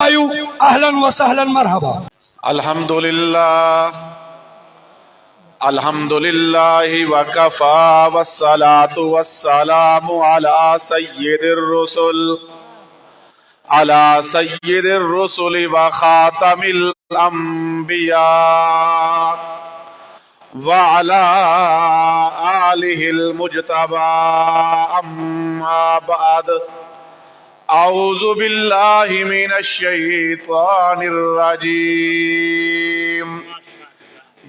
اهلا وسهلا مرحبا. الحمد لله وكفى والصلاة والسلام على سيد الرسل وخاتم الأنبياء وعلى آله المجتبى. أما بعد، أعوذ بالله من الشيطان الرجيم.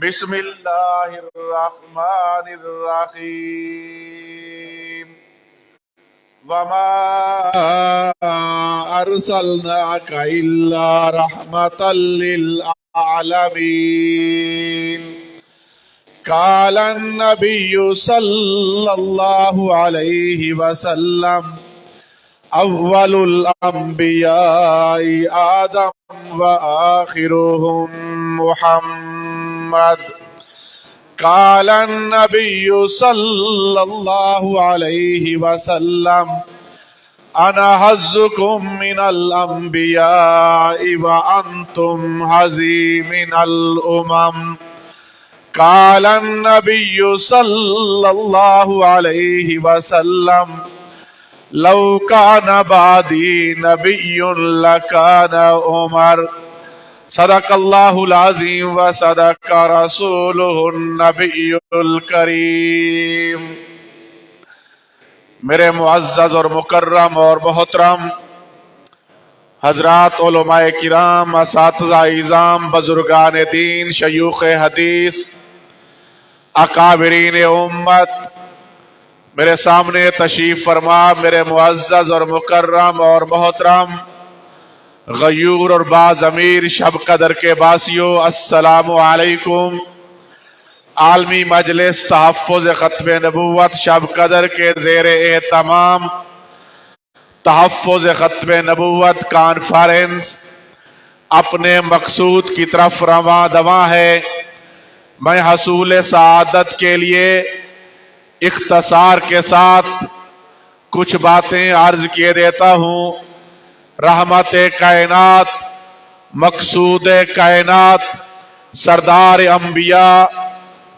بسم الله الرحمن الرحيم. وما أرسلناك إلا رحمة للعالمين. قال النبي صلى الله عليه وسلم: أول الأنبياء آدم وآخرهم محمد. قال النبي صلى الله عليه وسلم: أنا حظكم من الأنبياء وأنتم حظي من الأمم. قال النبي صلى الله عليه وسلم: لو كان بعدي نبي لكان عمر. صدق اللہ العظیم وصدق رسولہ النبی الکریم. میرے معزز اور مکرم اور محترم حضرات علماء کرام، اساتذہ اعظام، بزرگان دین، شیوخ حدیث، اکابرین امت، میرے سامنے تشریف فرما میرے معزز اور مکرم اور محترم غیور اور باضمیر شب قدر کے باسیوں، السلام علیکم. عالمی مجلس تحفظ ختم نبوت شب قدر کے زیر اہتمام تحفظ ختم نبوت کانفرنس اپنے مقصود کی طرف رواں دواں ہے. میں حصول سعادت کے لیے اختصار کے ساتھ کچھ باتیں عرض کیے دیتا ہوں. رحمت کائنات، مقصود کائنات، سردار انبیاء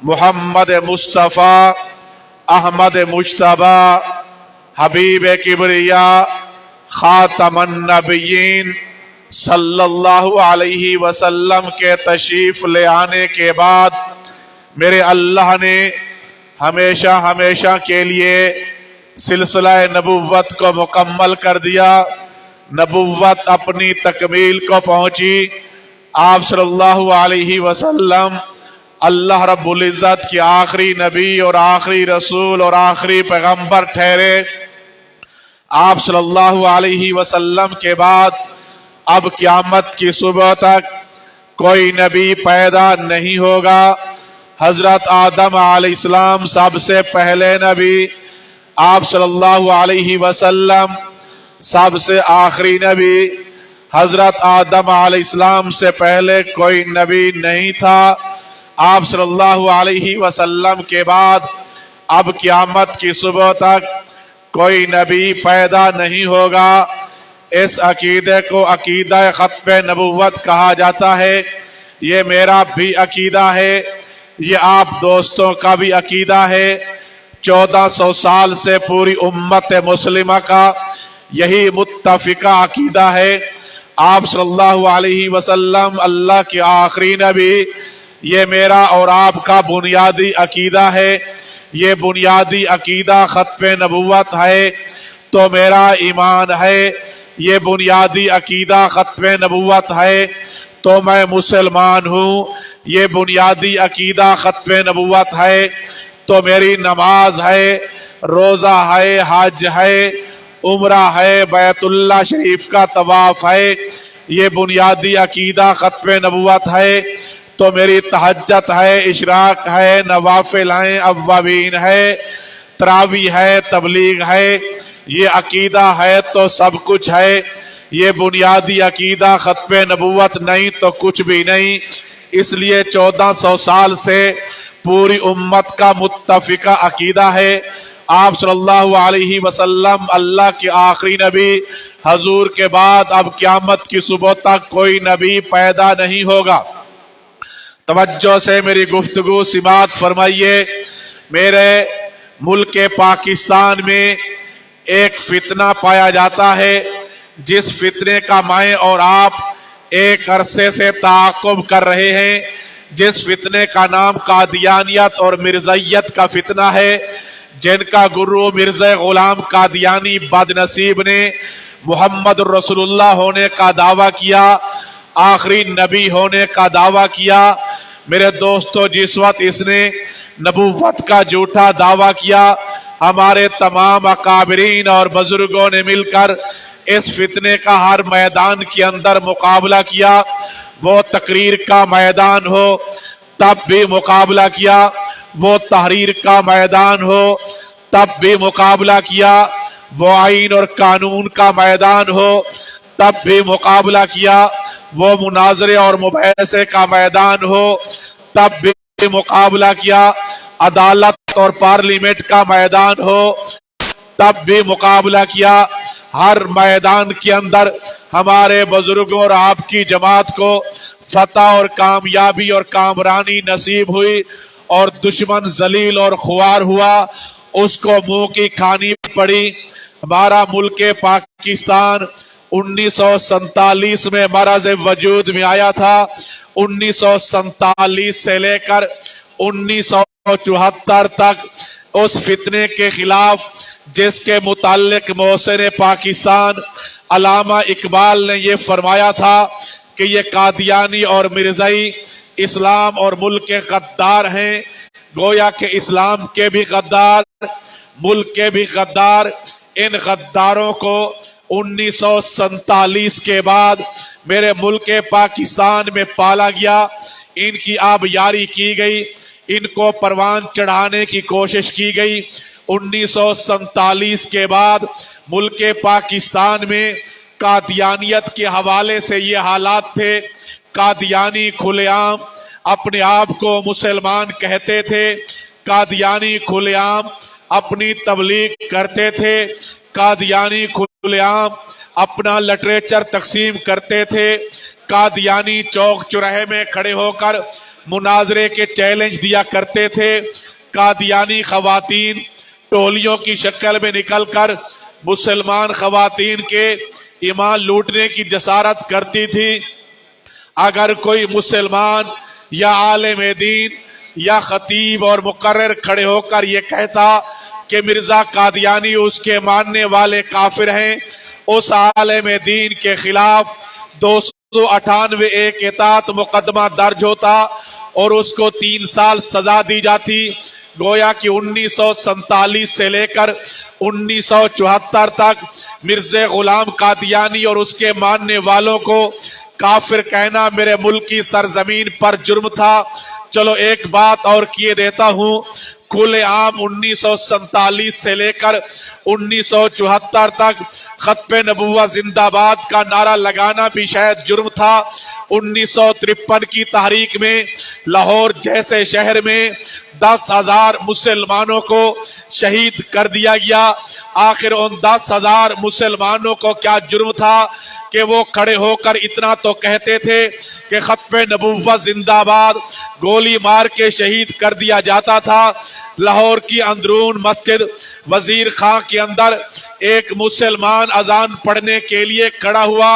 محمد مصطفیٰ احمد مجتبیٰ حبیب کبریا خاتم النبیین صلی اللہ علیہ وسلم کے تشریف لے آنے کے بعد میرے اللہ نے ہمیشہ ہمیشہ کے لیے سلسلہ نبوت کو مکمل کر دیا. نبوت اپنی تکمیل کو پہنچی. آپ صلی اللہ علیہ وسلم اللہ رب العزت کی آخری نبی اور آخری رسول اور آخری پیغمبر ٹھہرے. آپ صلی اللہ علیہ وسلم کے بعد اب قیامت کی صبح تک کوئی نبی پیدا نہیں ہوگا. حضرت آدم علیہ السلام سب سے پہلے نبی، آپ صلی اللہ علیہ وسلم سب سے آخری نبی. حضرت آدم علیہ السلام سے پہلے کوئی نبی نہیں تھا. آپ صلی اللہ علیہ وسلم کے بعد اب قیامت کی صبح تک کوئی نبی پیدا نہیں ہوگا. اس عقیدے کو عقیدہ ختم نبوت کہا جاتا ہے. یہ میرا بھی عقیدہ ہے، یہ آپ دوستوں کا بھی عقیدہ ہے. 1400 سال سے پوری امت مسلمہ کا یہی متفقہ عقیدہ ہے. آپ صلی اللہ علیہ وسلم اللہ کے آخری نبی، یہ میرا اور آپ کا بنیادی عقیدہ ہے. یہ بنیادی عقیدہ ختم نبوت ہے تو میرا ایمان ہے. یہ بنیادی عقیدہ ختم نبوت ہے تو میں مسلمان ہوں. یہ بنیادی عقیدہ ختم نبوت ہے تو میری نماز ہے، روزہ ہے، حج ہے، عمرہ ہے، بیت اللہ شریف کا طواف ہے. یہ بنیادی عقیدہ ختم نبوت ہے تو میری تہجد ہے، اشراق ہے، نوافل ہیں، اوابین ہے، تراویح ہے، تبلیغ ہے. یہ عقیدہ ہے تو سب کچھ ہے. یہ بنیادی عقیدہ ختم نبوت نہیں تو کچھ بھی نہیں. اس لیے 1400 سال سے پوری امت کا متفقہ عقیدہ ہے. آپ صلی اللہ علیہ وسلم اللہ کے آخری نبی، حضور کے بعد اب قیامت کی صبح تک کوئی نبی پیدا نہیں ہوگا۔ توجہ سے میری گفتگو سماعت فرمائیے۔ میرے ملک پاکستان میں ایک فتنہ پایا جاتا ہے جس فتنے کا میں اور آپ ایک عرصے سے تعاقب کر رہے ہیں، جس فتنے کا نام قادیانیت اور مرزائیت کا فتنہ ہے، جن کا گرو مرزا غلام قادیانی بد نصیب نے محمد رسول اللہ ہونے کا دعویٰ کیا، آخری نبی ہونے کا دعویٰ کیا۔ میرے دوستو، جس وقت اس نے نبوت کا جھوٹا دعویٰ کیا، ہمارے تمام اکابرین اور بزرگوں نے مل کر اس فتنے کا ہر میدان کے اندر مقابلہ کیا۔ وہ تقریر کا میدان ہو تب بھی مقابلہ کیا، وہ تحریر کا میدان ہو تب بھی مقابلہ کیا، وہ آئین اور قانون کا میدان ہو تب بھی مقابلہ کیا، وہ مناظرے اور مباحثے کا میدان ہو تب بھی مقابلہ کیا، عدالت اور پارلیمنٹ کا میدان ہو تب بھی مقابلہ کیا۔ ہر میدان کے اندر ہمارے بزرگوں اور آپ کی جماعت کو فتح اور کامیابی اور کامرانی نصیب ہوئی، اور دشمن ذلیل اور خوار ہوا، اس کو منہ کی کھانی پڑی۔ ہمارا ملک پاکستان 1947 میں مرض وجود میں آیا تھا۔ 1947 سے لے کر 1974 تک اس فتنے کے خلاف، جس کے متعلق محسن پاکستان علامہ اقبال نے یہ فرمایا تھا کہ یہ قادیانی اور مرزائی اسلام اور ملک کے غدار ہیں، گویا کہ اسلام کے بھی غدار، ملک کے بھی غدار۔ ان غداروں کو 1947 کے بعد میرے ملک پاکستان میں پالا گیا، ان کی آبیاری کی گئی، ان کو پروان چڑھانے کی کوشش کی گئی۔ 1947 کے بعد ملک پاکستان میں قادیانیت کے حوالے سے یہ حالات تھے۔ قادیانی کھلے عام اپنے آپ کو مسلمان کہتے تھے، قادیانی کھلے عام اپنی تبلیغ کرتے تھے، قادیانی کھلے عام اپنا لٹریچر تقسیم کرتے تھے، قادیانی چوک چوراہے میں کھڑے ہو کر مناظرے کے چیلنج دیا کرتے تھے، قادیانی خواتین ٹولیوں کی شکل میں نکل کر مسلمان خواتین کے ایمان لوٹنے کی جسارت کرتی تھی۔ اگر کوئی مسلمان یا عالم دین یا خطیب اور مقرر کھڑے ہو کر یہ کہتا کہ مرزا قادیانی اس کے ماننے والے کافر ہیں، اس عالم دین کے خلاف 298 ایک اطاعت مقدمہ درج ہوتا اور اس کو 3 سال سزا دی جاتی۔ گویا کہ 1947 سے لے کر 1974 تک مرزا غلام قادیانی اور اس کے ماننے والوں کو کافر کہنا میرے ملک کی سرزمین پر جرم تھا۔ چلو ایک بات اور کیے دیتا ہوں، کھلے عام 1947 سے لے کر 1974 تک ختم نبوت زندہ باد کا نعرہ لگانا بھی شاید جرم تھا۔ 1953 کی تحریک میں لاہور جیسے شہر میں 10,000 مسلمانوں کو شہید کر دیا گیا۔ آخر ان 10,000 مسلمانوں کو کیا جرم تھا کہ وہ کھڑے ہو کر اتنا تو کہتے تھے کہ ختم نبوت زندہ باد، گولی مار کے شہید کر دیا جاتا تھا۔ لاہور کی اندرون مسجد وزیر خان کے اندر ایک مسلمان اذان پڑھنے کے لیے کھڑا ہوا،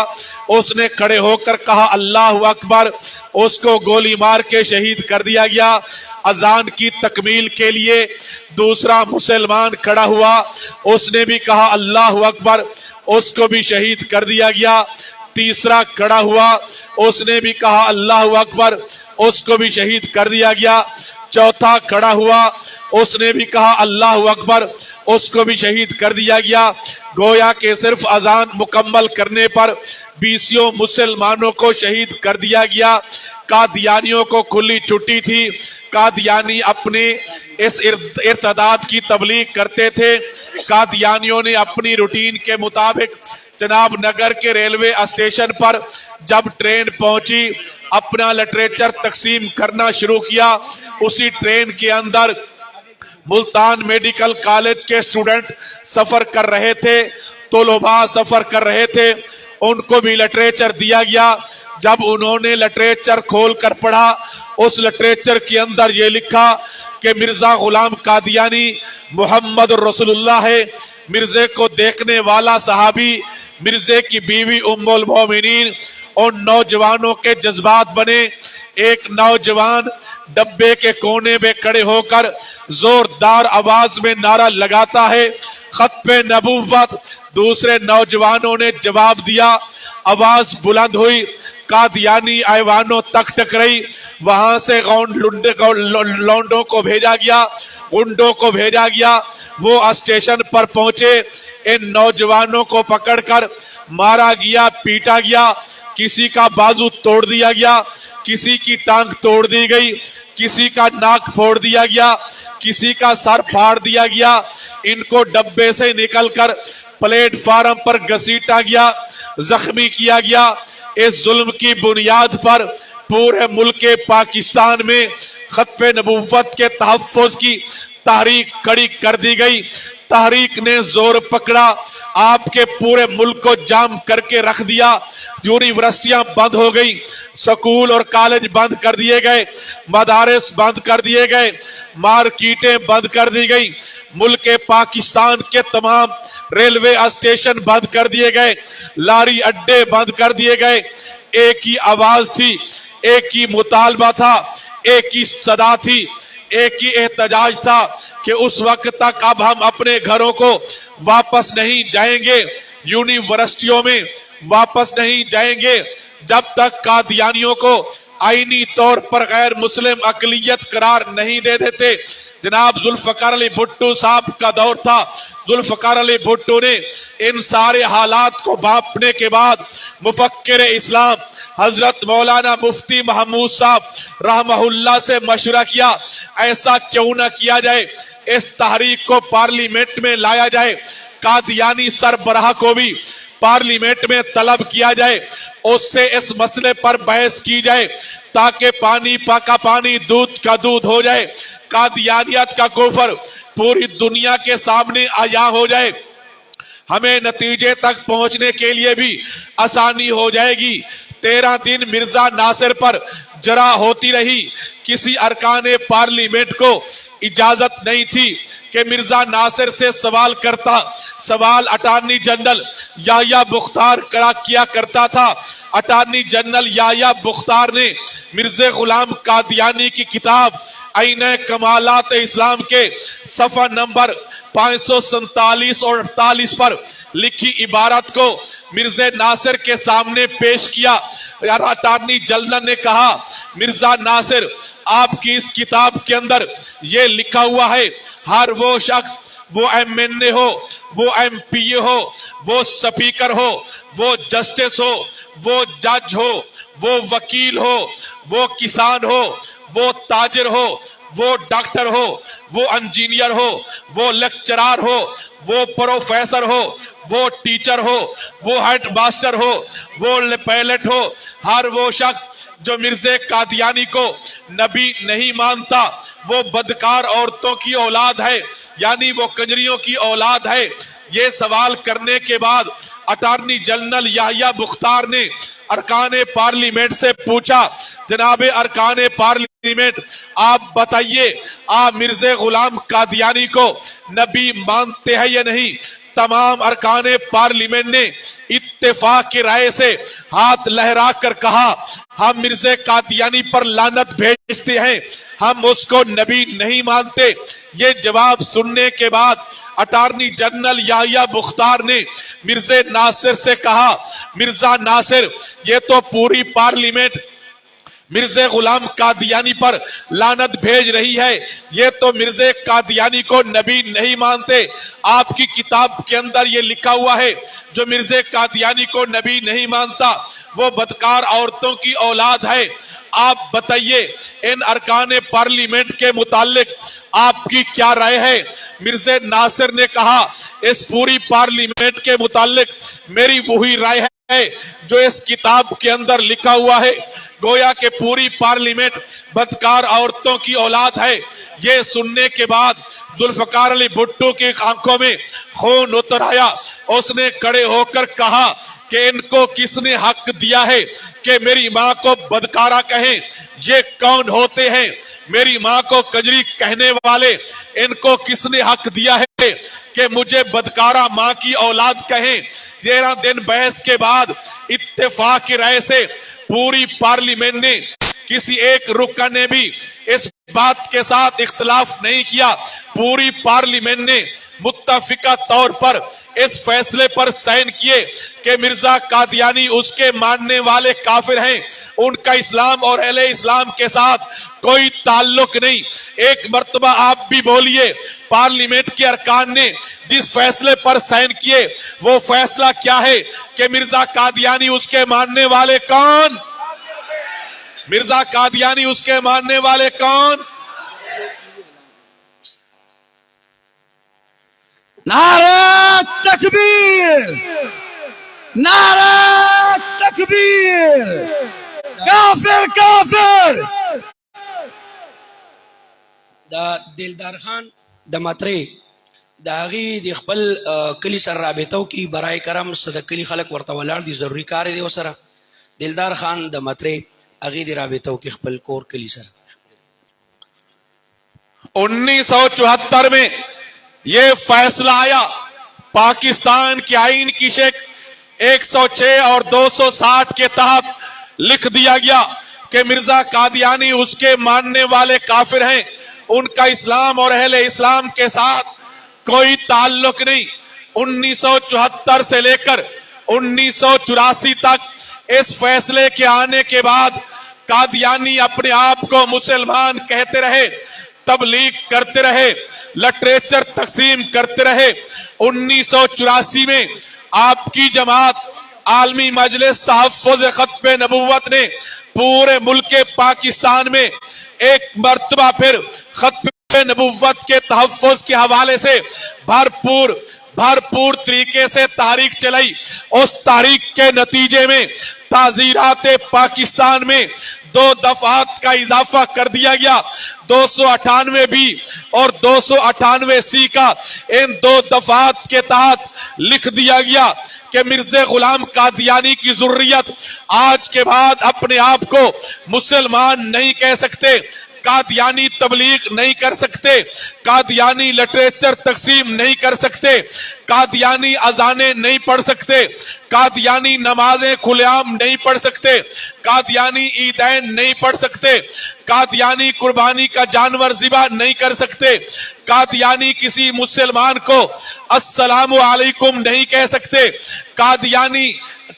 اس نے کھڑے ہو کر کہا اللہ اکبر، اس کو گولی مار کے شہید کر دیا گیا۔ اذان کی تکمیل کے لیے دوسرا مسلمان کھڑا ہوا، اس نے بھی کہا اللہ اکبر، اس کو بھی شہید کر دیا گیا۔ تیسرا کھڑا ہوا، اس نے بھی کہا اللہ اکبر، اس کو بھی شہید کر دیا گیا۔ چوتھا کھڑا ہوا، اس نے بھی کہا اللہ اکبر، اس کو بھی شہید کر دیا گیا۔ گویا کہ صرف اذان مکمل کرنے پر 20 مسلمانوں کو شہید کر دیا گیا۔ قادیانیوں کو کھلی چھٹی تھی، قادیانی اپنے اس ارتداد کی تبلیغ کرتے تھے۔ قادیانیوں نے اپنی روٹین کے مطابق جناب نگر کے ریلوے اسٹیشن پر جب ٹرین پہنچی اپنا لٹریچر تقسیم کرنا شروع کیا۔ اسی ٹرین کے اندر मुल्तान मेडिकल कॉलेज के स्टूडेंट सफर कर रहे थे, तलबा सफर कर रहे थे, उनको भी लिटरेचर दिया गया। जब उन्होंने लिटरेचर खोल कर पढ़ा, उस लिटरेचर के अंदर ये लिखा कि मिर्जा गुलाम कादियानी मोहम्मद रसूलुल्लाह है। मिर्जे को देखने वाला सहाबी, मिर्जे की बीवी उम्मुल मोमिनीन। उन नौजवानों के जज्बात बने। एक नौजवान डब्बे के कोने में खड़े होकर जोरदार आवाज में नारा लगाता है, खत पे नबूवत। दूसरे नौजवानों ने जवाब दिया, आवाज बुलंद हुई, कादियानी ऐवानों तक टकराई। वहां से लौंडों को भेजा गया, गुंडों को भेजा गया। वो स्टेशन पर पहुंचे, इन नौजवानों को पकड़कर मारा गया, पीटा गया। किसी का बाजू तोड़ दिया गया, किसी की टांग तोड़ दी गई, किसी का नाक फोड़ दिया गया, किसी का सर फाड़ दिया गया। इनको डब्बे से निकलकर प्लेटफार्म पर घसीटा गया, जख्मी किया गया। इस जुल्म की बुनियाद पर पूरे मुल्क पाकिस्तान में खत्मे नबूवत के तहफ़्फ़ुज़ की तहरीक खड़ी कर दी गई। तहरीक ने जोर पकड़ा, आपके पूरे मुल्क को जाम करके रख दिया। यूनिवर्सिटियां बंद हो गई, स्कूल और कॉलेज बंद कर दिए गए, मदारिस बंद कर दिए गए, मार्केटें बंद कर दी गई। मुल्क पाकिस्तान के तमाम रेलवे स्टेशन बंद कर दिए गए, लारी अड्डे बंद कर दिए गए। एक ही आवाज थी, एक ही मुतालबा था, एक ही सदा थी, एक ही एहतजाज था कि उस वक्त तक अब हम अपने घरों को वापस नहीं जाएंगे, यूनिवर्सिटियों में वापस नहीं जाएंगे, जब तक कादियानियों को आईनी तौर पर गैर मुस्लिम अकलियत करार नहीं दे देते। जनाब जुल्फकार अली भुट्टो साहब का दौर था। जुल्फकार अली भुट्टो ने इन सारे हालात को भांपने के बाद मुफक्किर इस्लाम हजरत मौलाना मुफ्ती महमूद साहब रहमहुल्लाह से मशवरा किया, ऐसा क्यों ना किया जाए, इस तहरीक को पार्लियामेंट में लाया जाए, कादियानी सरबराह को भी पार्लियामेंट में तलब किया जाए, उससे इस मसले पर बहस की जाए ताकि पानी का पानी, दूध का दूध हो जाए, कादियानियत का कुफर पूरी दुनिया के सामने आया हो जाए। हमें नतीजे तक पहुंचने के लिए भी आसानी हो जाएगी। 13 दिन मिर्जा नासिर पर जरा होती रही। किसी अरकाने पार्लियामेंट को इजाजत नहीं थी कि मिर्जा नासिर से सवाल करता। सवाल अटॉर्नी जनरल याह्या बुख्तार किया करता था। अटॉर्नी जनरल याह्या बुख्तार ने मिर्जा गुलाम कादियानी की किताब आईने कमालात इस्लाम के सफा नंबर 547 और 48 पर लिखी इबारत को मिर्जा नासिर के सामने पेश किया। अटॉर्नी जनरल ने कहा, मिर्जा नासिर, आपकी इस किताब के अंदर ये लिखा हुआ है, हर वो शख्स, वो एमएनए हो, वो एमपीए हो, वो स्पीकर हो, वो जस्टिस हो, वो जज हो, वो वकील हो, वो किसान हो, वो ताजिर हो, वो डॉक्टर हो, वो इंजीनियर हो, वो लेक्चरर हो, वो प्रोफेसर हो, वो टीचर हो, वो हेड मास्टर हो, वो पायलट हो, हर वो शख्स जो मिर्जे कादियानी को नबी नहीं मानता, वो बदकार औरतों की औलाद है, यानी वो कंजरियों की औलाद है। ये सवाल करने के बाद अटॉर्नी जनरल याह्या बुख्तार ने अरकाने पार्लियामेंट से पूछा, जनाबे अरकाने पार्लियामेंट, आप बताइए, आप मिर्जा गुलाम कादियानी को नबी मानते हैं या नहीं? तमाम अरकाने पार्लियामेंट ने इत्तेफाक की राय से हाथ लहरा कर कहा, हम मिर्जा कादियानी पर लानत भेजते हैं, हम उसको नबी नहीं मानते। ये जवाब सुनने के बाद अटॉर्नी जनरल याह्या बुख्तार ने मिर्जा नासिर से कहा, मिर्जा नासिर, ये तो पूरी पार्लियामेंट मिर्जा गुलाम कादियानी पर लानत भेज रही है, ये तो मिर्जा कादियानी को नबी नहीं मानते। आपकी किताब के अंदर ये लिखा हुआ है, जो मिर्जा कादियानी को नबी नहीं मानता वो बदकार औरतों की औलाद है। आप बताइए, इन अरकाने पार्लियामेंट के मुतालिक आपकी क्या राय है? मिर्जा नासिर ने कहा, इस पूरी पार्लियामेंट के मुतालिक मेरी वही राय है जो इस किताब के अंदर लिखा हुआ है। गोया के पूरी पार्लियामेंट बदकार औरतों की औलाद है। ये सुनने के बाद जुल्फकार अली भुट्टो की आंखों में खून उतर आया। उसने खड़े होकर कहा कि इनको किसने हक दिया है कि मेरी माँ को बदकारा कहें? ये कौन होते हैं मेरी माँ को कजरी कहने वाले? इनको किसने हक दिया है कि मुझे बदकारा माँ की औलाद कहें? 13 दिन बहस के बाद इत्तेफाक की राय से पूरी पार्लियामेंट ने किसी एक रुकन ने भी इस बात के साथ इख्तिलाफ नहीं किया। पूरी पार्लियामेंट ने मुत्तफिका तौर पर इस फैसले पर साइन किए कि मिर्जा कादियानी उसके मानने वाले काफिर हैं, उनका इस्लाम और अहले इस्लाम के साथ कोई ताल्लुक नहीं। एक मर्तबा आप भी बोलिए, पार्लियामेंट के अरकान ने जिस फैसले पर साइन किए वो फैसला क्या है कि मिर्जा कादियानी उसके मानने वाले कौन? मिर्जा कादियानी उसके मानने वाले कौन? नारा तकबीर, नारा तकबीर, काफिर काफिर। دا दिलदार खान د ماترې د هغې د خپل کلي سره رابطه وکړي، برای کرم د کلي خلک ورته ولاړ دي، ضروري کار دی ورسره. दिलदार खान د ماترې هغې د رابطه وکړي خپل کور کلي سره. 1974 में ये फैसला आया, पाकिस्तान के आईन की शेख 106 और 260 के तहत लिख दिया गया कि मिर्जा कादियानी उसके मानने वाले काफिर हैं, उनका इस्लाम और अहले इस्लाम के साथ कोई ताल्लुक नहीं। 1974 से लेकर 1984 तक इस फैसले के आने के बाद कादियानी अपने आप को मुसलमान कहते रहे, तबलीग करते रहे, लिटरेचर तकसीम करते रहे। 1984 में आपकी जमात आलमी मजलिस तहफ़्फ़ुज़ ख़त्म नबुव्वत ने पूरे मुल्क पाकिस्तान में एक मर्तबा फिर ख़त्म नबुव्वत के तहफ़्फ़ुज़ के हवाले से भरपूर तरीके से तारीख चलाई। उस तारीख के नतीजे में ताज़ीरात पाकिस्तान में 2 दफात का इजाफा कर दिया गया, 298 बी और 298 सी का। इन 2 दफात के तहत लिख दिया गया कि मिर्ज़ा गुलाम कादियानी की ज़ुर्रियत आज के बाद अपने आप को मुसलमान नहीं कह सकते, कादियानी तबलीग नहीं कर सकते, कादियानी लिटरेचर तकसीम नहीं कर सकते, कादियानी अजाने नहीं पढ़ सकते, कादियानी नमाजें खुलेआम नहीं पढ़ सकते, कादियानी ईदैन नहीं पढ़ सकते, कादियानी कुर्बानी का जानवर ज़िबा नहीं कर सकते, कादियानी किसी मुसलमान को अस्सलामु अलैकुम नहीं कह सकते, कादियानी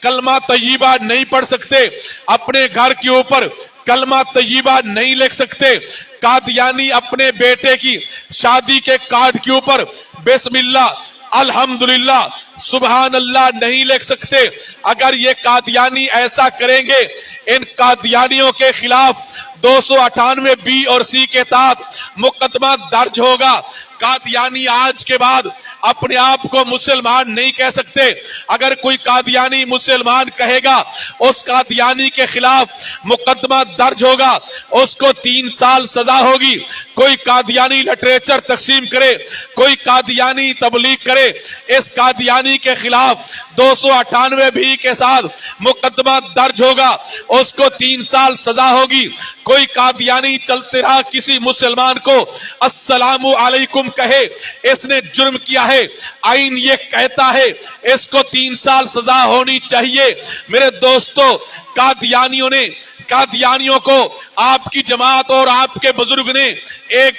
कलमा तय्यबा नहीं पढ़ सकते, अपने घर के ऊपर कलमा तय्यबा नहीं लिख सकते, कादियानी अपने बेटे की शादी के कार्ड के ऊपर बिस्मिल्लाह अल्हम्दुलिल्लाह सुबहान अल्लाह नहीं लिख सकते। अगर ये कादियानी ऐसा करेंगे, इन कादियानियों के खिलाफ 298 बी और सी के तहत मुकदमा दर्ज होगा। कादियानी आज के बाद अपने आप को मुसलमान नहीं कह सकते। अगर कोई कादियानी मुसलमान कहेगा, उस कादियानी के खिलाफ मुकदमा दर्ज होगा, उसको 3 साल सजा होगी। कोई कादियानी लिटरेचर तकसीम करे, कोई कादियानी तबलीग करे, इस कादियानी के खिलाफ 298 बी के साथ मुकदमा दर्ज होगा, उसको 3 साल सजा होगी। कोई कादियानी चलते रहा किसी मुसलमान को अस्सलामु अलैकुम कहे, इसने जुर्म किया है, आईन ये कहता है इसको 3 साल सजा होनी चाहिए। मेरे दोस्तों, कादियानियों को आपकी जमात और आपके बुजुर्ग ने एक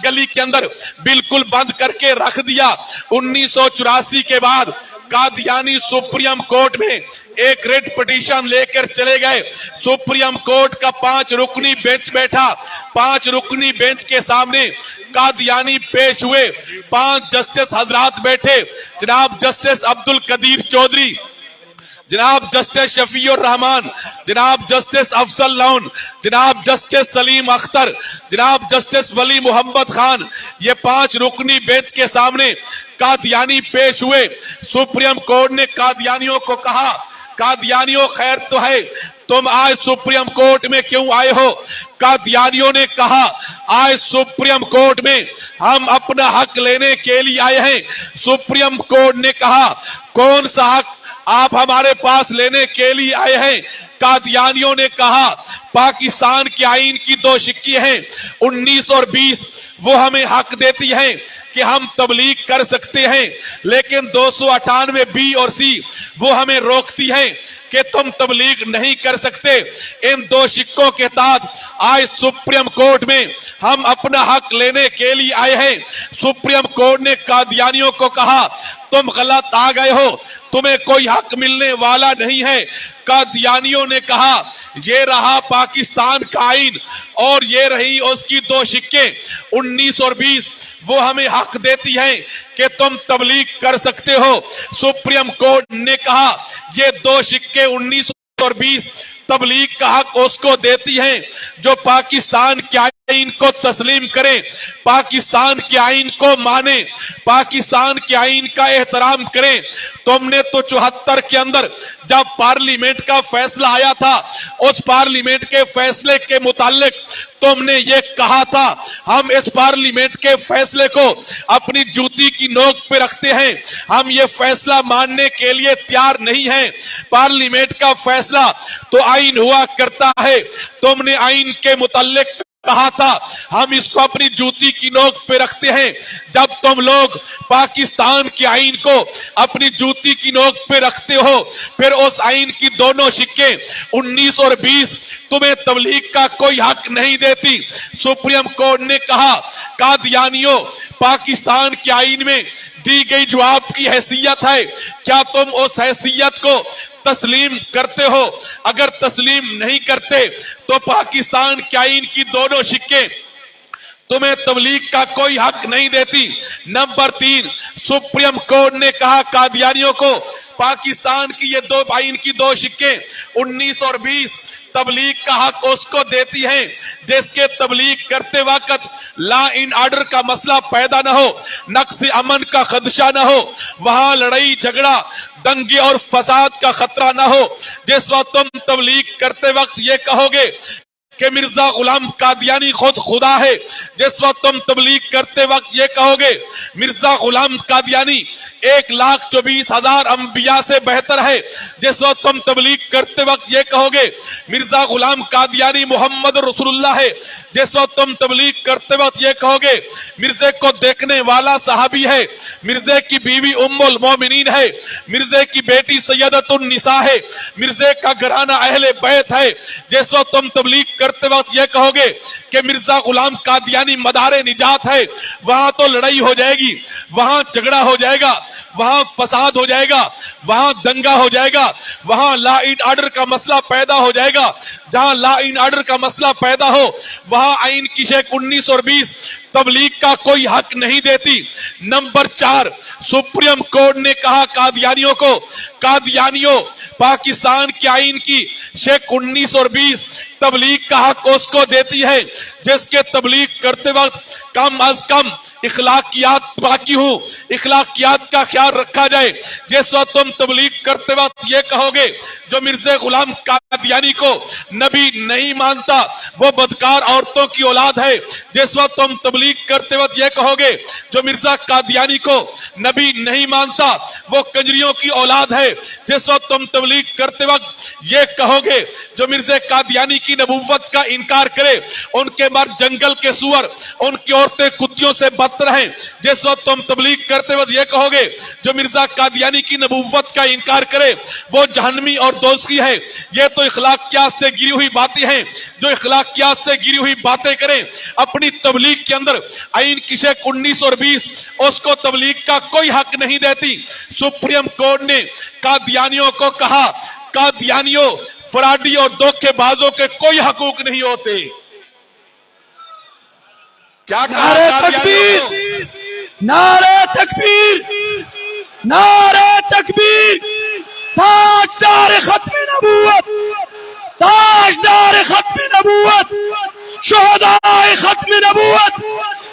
गली के अंदर बिल्कुल बंद करके रख दिया। 1984 के बाद कादियानी सुप्रीम कोर्ट में एक रेड पिटीशन लेकर चले गए। सुप्रीम कोर्ट का 5 रुकनी बेंच बैठा, 5 रुकनी बेंच के सामने कादियानी पेश हुए। 5 जस्टिस हजरात बैठे, जनाब जस्टिस अब्दुल कदीर चौधरी, जनाब जस्टिस शफीउर रहमान, जनाब जस्टिस अफजल लोन, जनाब जस्टिस सलीम अख्तर, जनाब जस्टिस वली मोहम्मद खान, ये 5 रुकनी बेंच के सामने कादियानी पेश हुए। सुप्रीम कोर्ट ने कादियानियों को कहा, कादियानियों खैर तो है, तुम आज सुप्रीम कोर्ट में क्यों आए हो? कादियानियों ने कहा, आज सुप्रीम कोर्ट में हम अपना हक लेने के लिए आए हैं। सुप्रीम कोर्ट ने कहा कौन सा हक आप हमारे पास लेने के लिए आए हैं? कादियानियों ने कहा पाकिस्तान के आईन की दो शिक्की हैं 19 और 20, वो हमें हक देती हैं कि हम तबलीग कर सकते हैं, लेकिन 298 बी और सी वो हमें रोकती हैं कि तुम तबलीग नहीं कर सकते। इन दो शिक्कों के तहत आज सुप्रीम कोर्ट में हम अपना हक लेने के लिए आए हैं। सुप्रीम कोर्ट ने कादियानियों को कहा तुम गलत आ गए हो, तुम्हें कोई हक मिलने वाला नहीं है। कादियानियों ने कहा ये रहा पाकिस्तान का आईन और ये रही उसकी दो शिक्के 19 और 20, वो हमें हक देती हैं कि तुम तबलीग कर सकते हो। सुप्रीम कोर्ट ने कहा ये दो शिक्के 19 और 20 तबलीग का हक उसको देती हैं जो पाकिस्तान के आईन को तस्लीम करे, पाकिस्तान के आईन को माने, पाकिस्तान के आईन का एहतराम करे। तुमने तो 74 के अंदर जब पार्लियामेंट का फैसला आया था, उस पार्लियामेंट के फैसले के मुतालिक तुमने ये कहा था हम इस पार्लियामेंट के फैसले को अपनी जूती की नोक पे रखते हैं, हम ये फैसला मानने के लिए तैयार नहीं हैं। पार्लियामेंट का फैसला तो आईन हुआ करता है, तुमने आईन के मुतालिक कहा था हम इसको अपनी जूती की नोक पे रखते हैं। जब तुम लोग पाकिस्तान के आईन को अपनी जूती की नोक पे रखते हो, फिर उस आईन की दोनों शिक्के 19 और 20 तुम्हें तबलीग का कोई हक नहीं देती। सुप्रीम कोर्ट ने कहा कादियानियों, पाकिस्तान के आईन में दी गई जो आपकी हैसियत है, क्या तुम उस हैसियत को तस्लीम करते हो? अगर तस्लीम नहीं करते तो पाकिस्तान के आईन की दोनों शिक्के तुम्हें तबलीग का कोई हक नहीं देती। नंबर 3, सुप्रीम कोर्ट ने कहा कादियानियों को पाकिस्तान की ये दो आईन की दो शिक्के 19 और 20 तबलीग का हक उसको देती हैं जिसके तबलीग करते वक्त लॉ एंड ऑर्डर का मसला पैदा ना हो, नक्स अमन का खदशा ना हो, वहां लड़ाई झगड़ा दंगे और फसाद का खतरा ना हो। जिस वक्त तुम तबलीग करते वक्त ये कहोगे कि मिर्जा गुलाम कादियानी खुद खुदा है, जिस वक्त तुम तबलीग करते वक्त ये कहोगे मिर्जा गुलाम कादियानी 1,24,000 अंबिया से बेहतर है, जिस वक्त तुम तबलीग करते वक्त ये कहोगे मिर्जा गुलाम कादियानी मोहम्मद रसूलुल्लाह है, जिस वक्त तुम तबलीग करते वक्त ये कहोगे मिर्जे को देखने वाला सहाबी है, मिर्जे की बीवी उम्मुल मोमिनीन है, मिर्जे की बेटी सैयदतुन निसा है, मिर्जे का घराना अहले बैत है, जिस वक्त तुम तबलीग करते वक्त ये कहोगे कि मिर्जा गुलाम कादियानी मदारे निजात है, वहां तो लड़ाई हो जाएगी, वहां झगड़ा हो जाएगा, वहां फसाद हो जाएगा, वहां दंगा हो जाएगा, वहां लॉ एंड ऑर्डर का मसला पैदा हो जाएगा। जहां लॉ एंड ऑर्डर का मसला पैदा हो वहां आईन की शेख 19 और 20 तबलीग का कोई हक नहीं देती। नंबर 4, सुप्रीम कोर्ट ने कहा कादियानियों को कादियानियों, पाकिस्तान के आईन की शेख 19 और 20 तबलीग का हक उसको देती है जिसके तबलीग करते वक्त कम अज कम इखलाकियात बाकी हो, इखलाकियात का ख्याल रखा जाए। जिस वक्त तुम तबलीग करते वक्त ये कहोगे जो मिर्जा गुलाम कादियानी को नबी नहीं मानता वो बदकार औरतों की औलाद है, जिस वक्त तुम तबलीग करते वक्त ये कहोगे जो मिर्जा कादियानी को नबी नहीं मानता वो कंजरियों की औलाद है, जिस वक्त तुम तबलीग करते वक्त ये कहोगे जो मिर्जा कादियानी की नबूवत का इनकार करे उनके मर्द जंगल के सुअर, उनकी औरतें कुत्तियों से बदतर हैं, जिस वक्त तुम तबलीग करते वक्त ये कहोगे जो मिर्जा कादियानी की नबूवत का इनकार करे वो जहन्नमी और दोज़खी है। ये तो इखलाकियात से गिरी हुई बातें हैं। जो इखलाकियात से गिरी हुई बातें करें अपनी तबलीग के अंदर आईन की शेख 19 और 20 उसको तबलीग का कोई हक नहीं देती। सुप्रीम कोर्ट ने कादियानियों को कहा कादियानियों, फराडी और धोखेबाजों के कोई हकूक नहीं होते। क्या नारे तकबीर, नारे तकबीर, नारे तकबीर, ताजदार खत्म नबूवत, ताजदार खत्म नबूवत, शुहदाए खत्म नबूवत,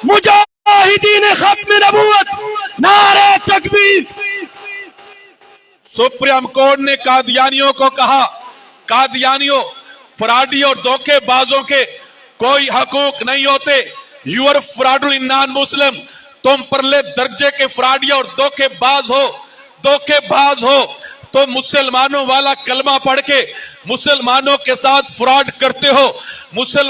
मुजाहिदीन खत्म नबूवत, नारे तकबीर। सुप्रीम कोर्ट ने कादियानियों को कहा कादियानियों, फराडी और धोखेबाजों के कोई हकूक नहीं होते। यू आर फ्रॉडुल नॉन मुस्लिम, तुम परले दर्जे के फ्रॉडिया और धोखेबाज हो। तो मुसलमानों वाला कलमा पढ़ के मुसलमानों के साथ फ्रॉड करते हो,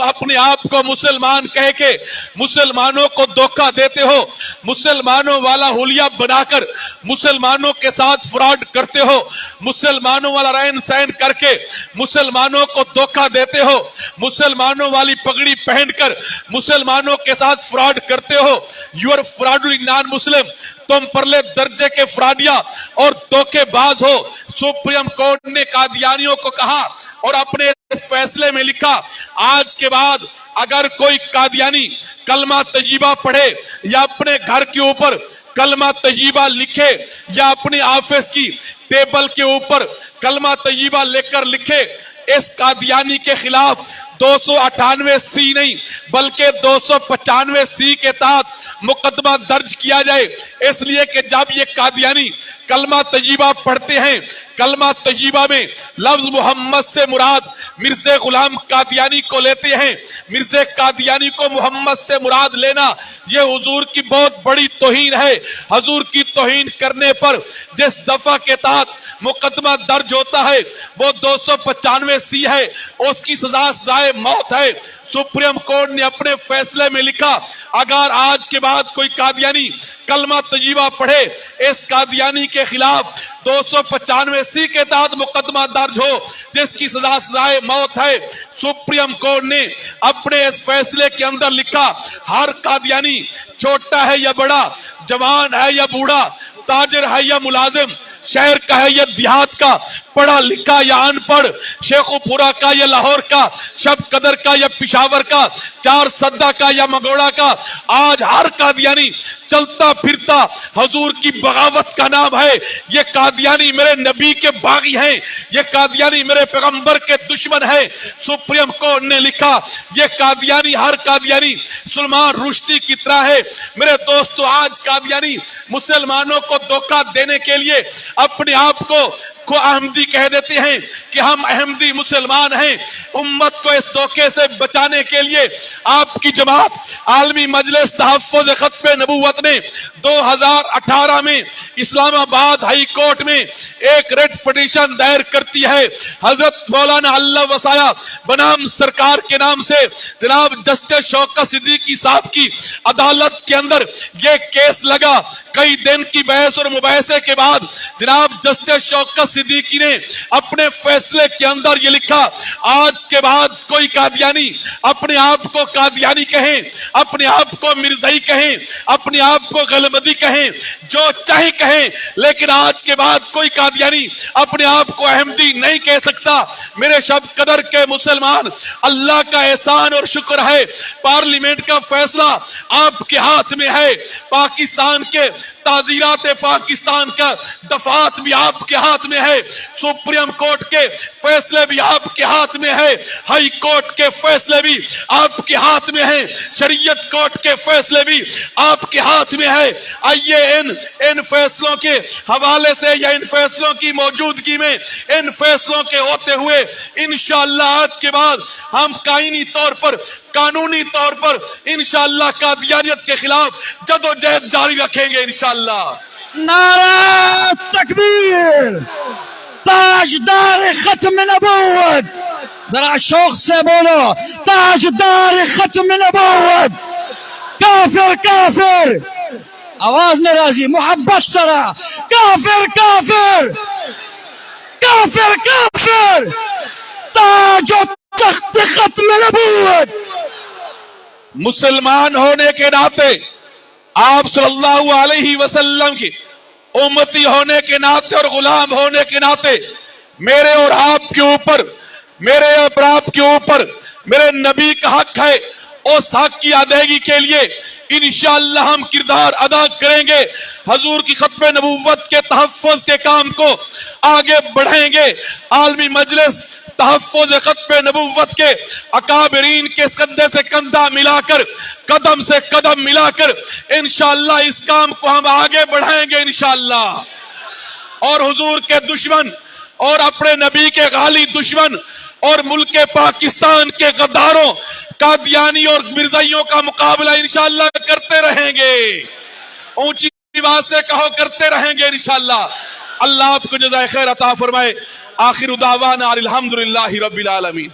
अपने आप को मुसलमान कह के मुसलमानों को धोखा देते हो, मुसलमानों वाला हुलिया बनाकर मुसलमानों के साथ फ्रॉड करते हो, मुसलमानों वाला रहन सहन करके मुसलमानों को धोखा देते हो, मुसलमानों वाली पगड़ी पहनकर मुसलमानों के साथ फ्रॉड करते हो। यू आर फ्रॉडुल नॉन मुस्लिम, तुम परले दर्जे के फ्रॉडिया और धोखेबाज हो। सुप्रीम कोर्ट ने कादियानियों को कहा और अपने इस फैसले में लिखा, आज के बाद अगर कोई कादियानी कलमा तय्यबा पढ़े या अपने घर के ऊपर कलमा तय्यबा लिखे या अपने ऑफिस की टेबल के ऊपर कलमा तय्यबा लेकर लिखे, इस कादियानी के खिलाफ 298C नहीं बल्कि 295C के तहत मुकदमा दर्ज किया जाए। इसलिए कि जब ये कादियानी कलमा तय्यबा पढ़ते हैं, कलमा तय्यबा में लफ्ज मोहम्मद से मुराद मिर्ज़ा गुलाम कादियानी को लेते हैं, मिर्ज़ा कादियानी को मोहम्मद से मुराद लेना ये हुजूर की बहुत बड़ी तौहीन है। हुजूर की तौहीन करने पर जिस दफा के तहत मुकदमा दर्ज होता है वो 295C है, उसकी सजाए मौत है। सुप्रीम कोर्ट ने अपने फैसले में लिखा, अगर आज के बाद कोई कादियानी कलमा तय्यबा पढ़े, इस कादियानी के खिलाफ 295C के तहत मुकदमा दर्ज हो जिसकी सजाए मौत है। सुप्रीम कोर्ट ने अपने इस फैसले के अंदर लिखा, हर कादियानी छोटा है या बड़ा, जवान है या बूढ़ा, ताजिर है या मुलाजिम, शहर का है या देहात का, पढ़ा लिखा या अनपढ़, शेखुपुरा का या लाहौर का, शब कदर का या पिशावर का, चार सद्दा का या मगोड़ा का, आज हर कादियानी चलता फिरता हुजूर की बगावत का नाम है। ये कादियानी मेरे नबी के बागी हैं, ये कादियानी मेरे पैगंबर के दुश्मन है। सुप्रीम कोर्ट ने लिखा, ये कादियानी हर कादियानी सलमान रुश्दी की तरह है। मेरे दोस्तों, आज कादियानी मुसलमानों को धोखा देने के लिए अपने आप को अहमदी कह देते हैं कि हम अहमदी मुसलमान हैं। उम्मत को इस धोखे से बचाने के लिए आपकी जमात आलमी मजलिस तहफ्फुज़ खत्म नबूवत ने 2018 में इस्लामाबाद हाई कोर्ट में एक रेड पिटीशन दायर करती है। हजरत मौलाना अल्लाह वसाया बनाम सरकार के नाम से जनाब जस्टिस शौकत सिद्दीकी साहब की अदालत के अंदर ये केस लगा। कई दिन की बहस और मुबाहसे के बाद जनाब जस्टिस शौकत सिद्दीकी ने अपने फैसले के अंदर ये लिखा, आज के बाद कोई कादियानी अपने आप को कादियानी कहें, अपने आप को मिर्जाई कहें, अपने आप को गलमदी कहें, जो चाहे कहें, लेकिन आज के बाद कोई कादियानी अपने आप को अहमदी नहीं कह सकता। मेरे शब कदर के मुसलमान, अल्लाह का एहसान और शुक्र है, पार्लियामेंट का फैसला आपके हाथ में है। पाकिस्तान के ताजीरात पाकिस्तान का दफात भी आपके हाथ में है, सुप्रीम कोर्ट के फैसले भी आपके हाथ में है, हाई कोर्ट के फैसले भी आपके हाथ में है, शरीयत कोर्ट के फैसले भी आपके हाथ में है। आइए इन फैसलों के हवाले से या इन फैसलों की मौजूदगी में, इन फैसलों के होते हुए इंशाअल्लाह आज के बाद हम कानूनी तौर पर इंशाअल्लाह कादियानियत के खिलाफ जदोजहद जारी रखेंगे इंशाअल्लाह। नारा तकबीर, ताजदार खत्म नबूवत, जरा शौक से बोलो, ताजदार खत्म नबूवत, काफिर काफिर, आवाज नहीं राजी, मोहब्बत सरा, काफिर काफिर, काफिर काफिर, ताज तख्त खत्म नबूवत। मुसलमान होने के नाते, आप सल्लल्लाहु अलैहि वसल्लम की उम्मती होने के नाते और गुलाम होने के नाते मेरे और आपके ऊपर, मेरे और आपके ऊपर मेरे नबी का हक है। उस हक की अदायगी के लिए इंशाअल्लाह हम किरदार अदा करेंगे, हजूर की खत्म नबूवत के तहफ्फुज़ के काम को आगे बढ़ाएंगे। आलमी मजलिस तहफ्फुज़ खत्म नबूवत के अकाबरीन के कंधे से कंधा मिलाकर, कदम से कदम मिलाकर इंशाअल्लाह इस काम को हम आगे बढ़ाएंगे इंशाअल्लाह। और हुजूर के दुश्मन और अपने नबी के गाली दुश्मन اور ملک پاکستان کے غداروں قادیانی اور مرزائیوں کا مقابلہ انشاءاللہ کرتے رہیں گے. اونچی آواز سے کہو کرتے رہیں گے انشاءاللہ. اللہ آپ کو جزائے خیر عطا فرمائے. آخر دعوانا الحمدللہ رب العالمین.